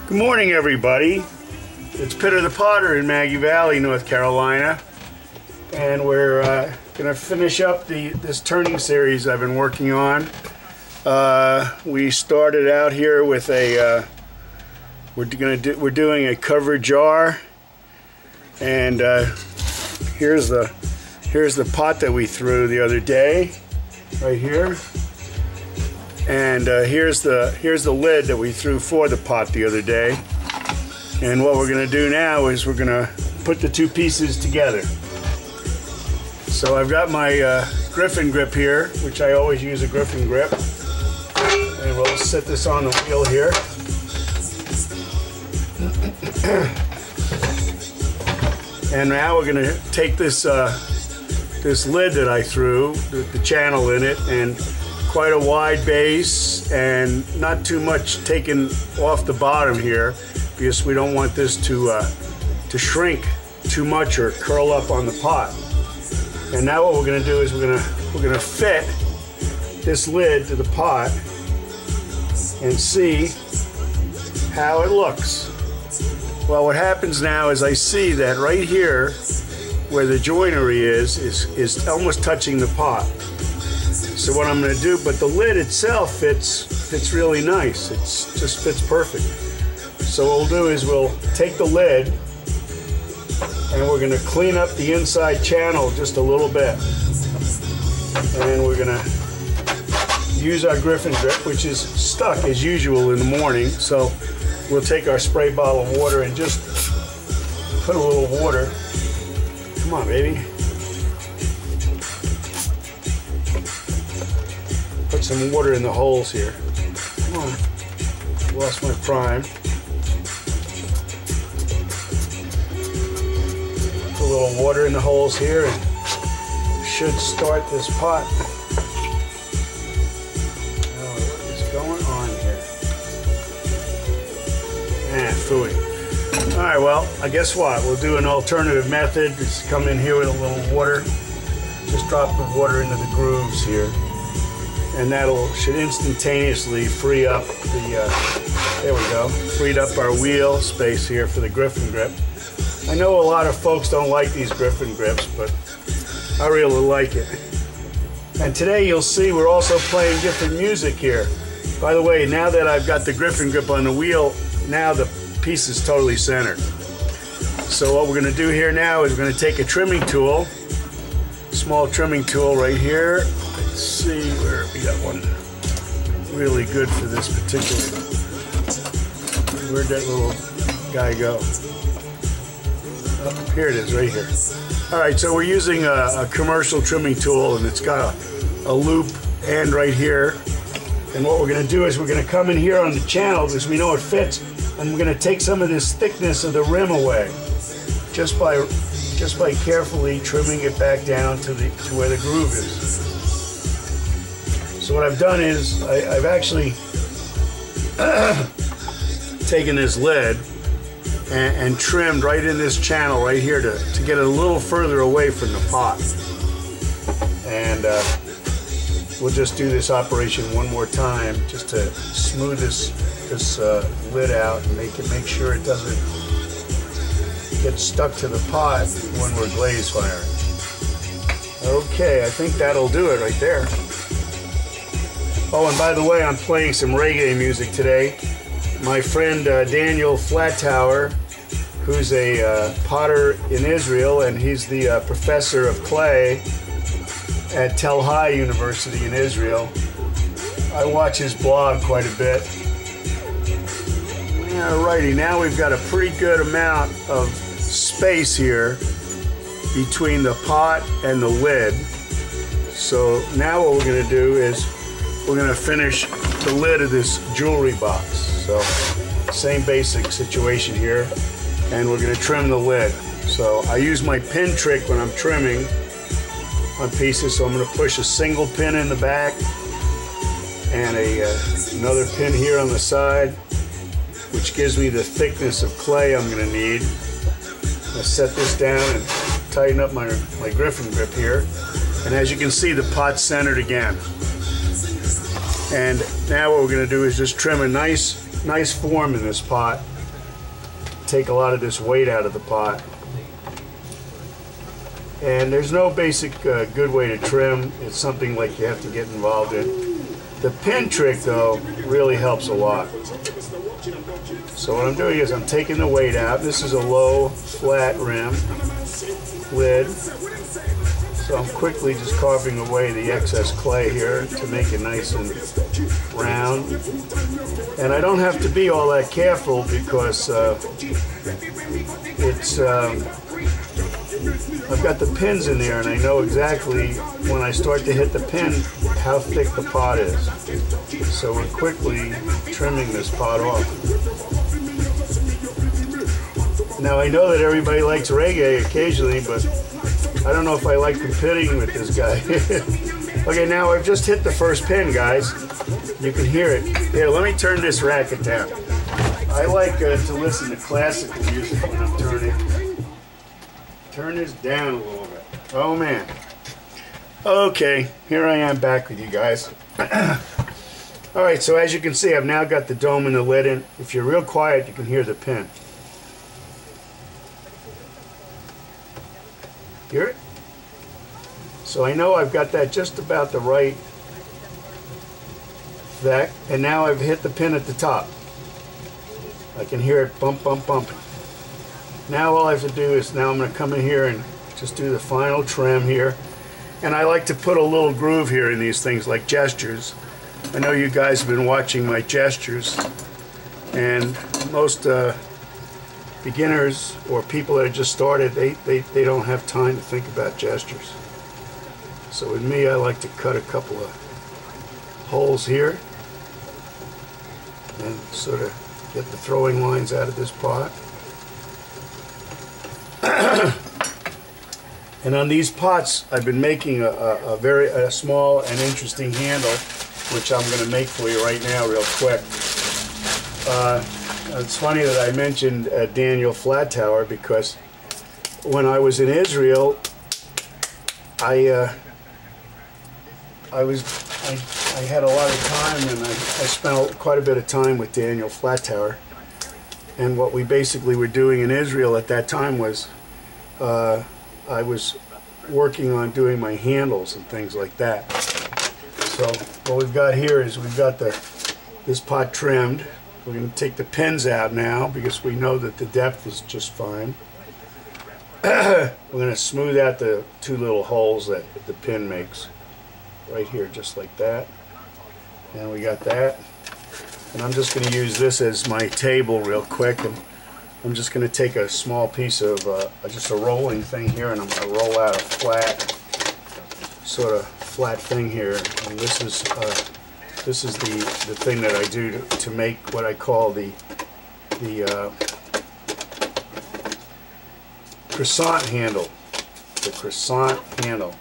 Good morning, everybody. It's Pitter the Potter in Maggie Valley, North Carolina, and we're going to finish up this turning series I've been working on. We started out here with a we're doing a covered jar, and here's the pot that we threw the other day, right here. And here's the lid that we threw for the pot the other day. And what we're going to do now is we're going to put the two pieces together. So I've got my Griffin grip here, which I always use a Griffin grip. And we'll set this on the wheel here. And now we're going to take this this lid that I threw, the channel in it, and quite a wide base and not too much taken off the bottom here, because we don't want this to shrink too much or curl up on the pot. And now what we're going to do is we're going to fit this lid to the pot and see how it looks. Well, what happens now is I see that right here where the joinery is almost touching the pot. So what I'm going to do, but the lid itself fits really nice. It just fits perfect. So what we'll do is we'll take the lid and we're going to clean up the inside channel just a little bit. And we're going to use our Griffin grip, which is stuck as usual in the morning. So we'll take our spray bottle of water and just put a little water. Come on, baby. Put some water in the holes here. Come on. Lost my prime. Put a little water in the holes here and should start this pot. Oh, what is going on here? Phooey. Alright, well, I guess what? We'll do an alternative method. Just come in here with a little water. Just drop the water into the grooves here. And should instantaneously free up there we go, freed up our wheel space here for the Griffin grip. I know a lot of folks don't like these Griffin grips, but I really like it. And today you'll see we're also playing different music here. By the way, now that I've got the Griffin grip on the wheel, now the piece is totally centered. So what we're going to do here now is we're going to take a trimming tool, small trimming tool right here. Let's see where we got one really good for this particular. Where'd that little guy go? Oh, here it is, right here. All right, so we're using a commercial trimming tool, and it's got a loop end right here. And what we're going to do is we're going to come in here on the channel, because we know it fits, and we're going to take some of this thickness of the rim away, just by carefully trimming it back down to where the groove is. So what I've done is I've actually taken this lid and trimmed right in this channel right here to get it a little further away from the pot. And we'll just do this operation one more time just to smooth this lid out and make sure it doesn't get stuck to the pot when we're glaze firing. Okay, I think that'll do it right there. Oh, and by the way, I'm playing some reggae music today. My friend Daniel Flattower, who's a potter in Israel, and he's the professor of clay at Tel Hai University in Israel. I watch his blog quite a bit. Alrighty, now we've got a pretty good amount of space here between the pot and the lid. So now what we're going to do is we're going to finish the lid of this jewelry box. So same basic situation here, and we're going to trim the lid. So I use my pin trick when I'm trimming on pieces. So I'm going to push a single pin in the back and another pin here on the side, which gives me the thickness of clay I'm going to need. I'm going to set this down and tighten up my Griffin grip here. And as you can see, the pot's centered again. And now what we're going to do is just trim a nice form in this pot take a lot of this weight out of the pot. And there's no basic good way to trim. It's something like you have to get involved in. The pin trick, though, really helps a lot. So what I'm doing is I'm taking the weight out. This is a low, flat rim lid. So I'm quickly just carving away the excess clay here to make it nice and round. And I don't have to be all that careful because I've got the pins in there, and I know exactly when I start to hit the pin how thick the pot is. So we're quickly trimming this pot off. Now I know that everybody likes reggae occasionally, but I don't know if I like competing with this guy. Okay, now I've just hit the first pin, guys. You can hear it. Here, let me turn this racket down. I like to listen to classical music when I'm turning. Turn this down a little bit. Oh man. Okay, here I am back with you guys. Alright, so as you can see, I've now got the dome and the lid in. If you're real quiet, you can hear the pin. Hear it? So I know I've got that just about the right that, and now I've hit the pin at the top. I can hear it bump, bump, bump. Now all I have to do is, now I'm going to come in here and just do the final trim here. And I like to put a little groove here in these things, like gestures. I know you guys have been watching my gestures, and most beginners or people that have just started, they don't have time to think about gestures. So with me, I like to cut a couple of holes here and sort of get the throwing lines out of this pot. And on these pots, I've been making a very small and interesting handle, which I'm going to make for you right now real quick. It's funny that I mentioned Daniel Flattower, because when I was in Israel, I had a lot of time, and I spent quite a bit of time with Daniel Flattower. And what we basically were doing in Israel at that time was I was working on doing my handles and things like that. So what we've got here is we've got this pot trimmed. We're going to take the pins out now because we know that the depth is just fine. We're going to smooth out the two little holes that the pin makes right here, just like that. And we got that. And I'm just going to use this as my table real quick, and I'm just going to take a small piece of just a rolling thing here, and I'm going to roll out a flat, sort of flat thing here. And this is the thing that I do to make what I call the croissant handle. The croissant handle.